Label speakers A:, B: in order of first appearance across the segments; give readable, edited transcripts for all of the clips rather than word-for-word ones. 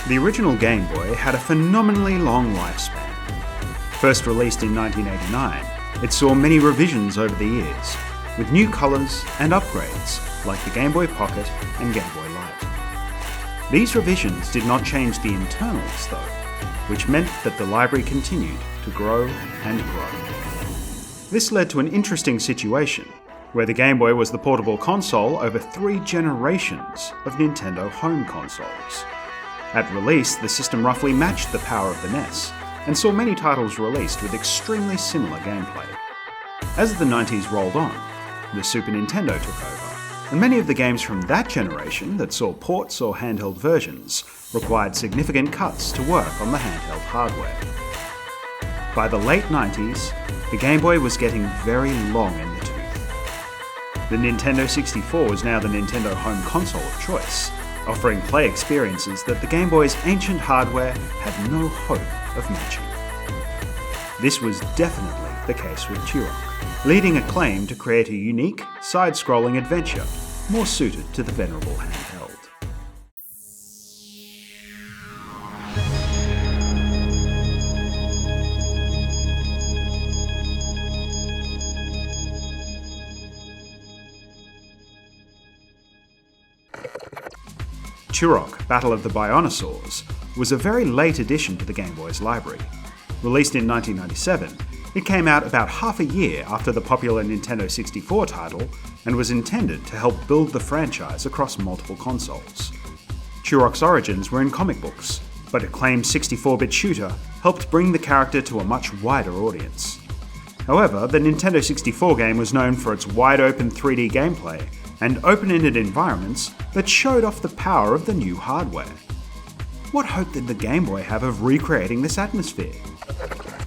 A: The original Game Boy had a phenomenally long lifespan. First released in 1989, it saw many revisions over the years, with new colours and upgrades like the Game Boy Pocket and Game Boy Light. These revisions did not change the internals though, which meant that the library continued to grow and grow. This led to an interesting situation, where the Game Boy was the portable console over 3 generations of Nintendo home consoles. At release, the system roughly matched the power of the NES, and saw many titles released with extremely similar gameplay. As the 90s rolled on, the Super Nintendo took over, and many of the games from that generation that saw ports or handheld versions required significant cuts to work on the handheld hardware. By the late 90s, the Game Boy was getting very long in the tooth. The Nintendo 64 was now the Nintendo home console of choice, offering play experiences that the Game Boy's ancient hardware had no hope of matching. This was definitely the case with Turok, leading a claim to create a unique, side-scrolling adventure more suited to the venerable handheld. Turok, Battle of the Bionosaurs, was a very late addition to the Game Boy's library. Released in 1997, it came out about half a year after the popular Nintendo 64 title and was intended to help build the franchise across multiple consoles. Turok's origins were in comic books, but acclaimed 64-bit shooter helped bring the character to a much wider audience. However, the Nintendo 64 game was known for its wide-open 3D gameplay and open-ended environments that showed off the power of the new hardware. What hope did the Game Boy have of recreating this atmosphere?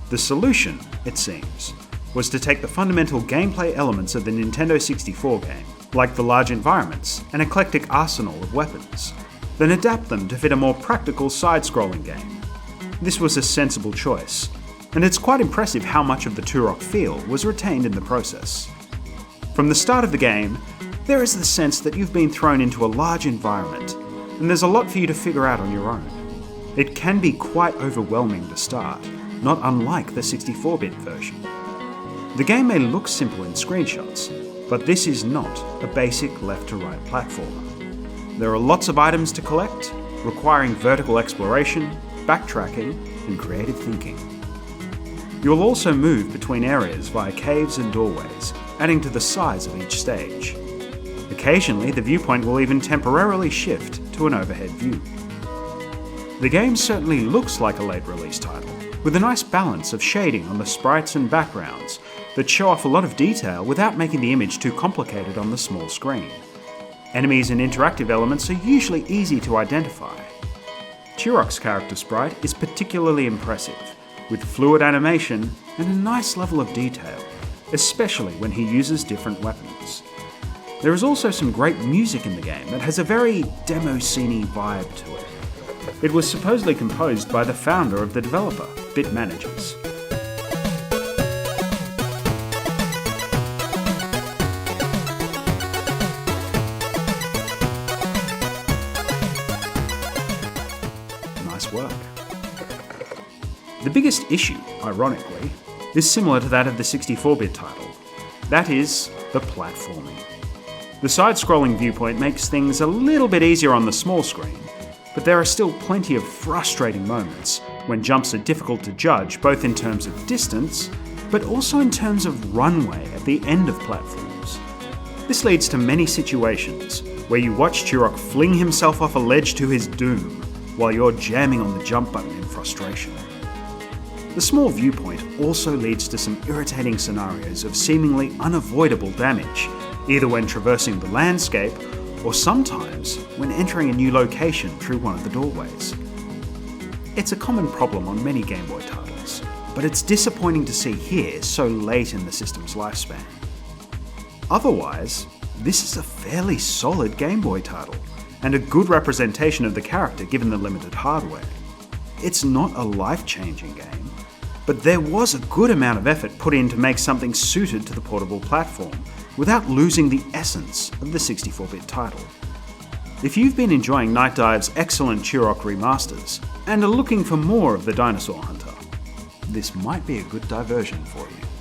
A: The solution, it seems, was to take the fundamental gameplay elements of the Nintendo 64 game, like the large environments and eclectic arsenal of weapons, then adapt them to fit a more practical side-scrolling game. This was a sensible choice, and it's quite impressive how much of the Turok feel was retained in the process. From the start of the game, there is the sense that you've been thrown into a large environment, and there's a lot for you to figure out on your own. It can be quite overwhelming to start, not unlike the 64-bit version. The game may look simple in screenshots, but this is not a basic left-to-right platformer. There are lots of items to collect, requiring vertical exploration, backtracking, and creative thinking. You'll also move between areas via caves and doorways, adding to the size of each stage. Occasionally, the viewpoint will even temporarily shift to an overhead view. The game certainly looks like a late-release title, with a nice balance of shading on the sprites and backgrounds that show off a lot of detail without making the image too complicated on the small screen. Enemies and interactive elements are usually easy to identify. Turok's character sprite is particularly impressive, with fluid animation and a nice level of detail, especially when he uses different weapons. There is also some great music in the game that has a very demo-scene-y vibe to it. It was supposedly composed by the founder of the developer, Bit Managers. Nice work. The biggest issue, ironically, is similar to that of the 64-bit title. That is, the platforming. The side-scrolling viewpoint makes things a little bit easier on the small screen, but there are still plenty of frustrating moments when jumps are difficult to judge both in terms of distance, but also in terms of runway at the end of platforms. This leads to many situations where you watch Turok fling himself off a ledge to his doom while you're jamming on the jump button in frustration. The small viewpoint also leads to some irritating scenarios of seemingly unavoidable damage, either when traversing the landscape or sometimes when entering a new location through one of the doorways. It's a common problem on many Game Boy titles, but it's disappointing to see here so late in the system's lifespan. Otherwise, this is a fairly solid Game Boy title, and a good representation of the character given the limited hardware. It's not a life-changing game, but there was a good amount of effort put in to make something suited to the portable platform, without losing the essence of the 64-bit title. If you've been enjoying Night Dive's excellent Turok remasters and are looking for more of the Dinosaur Hunter, this might be a good diversion for you.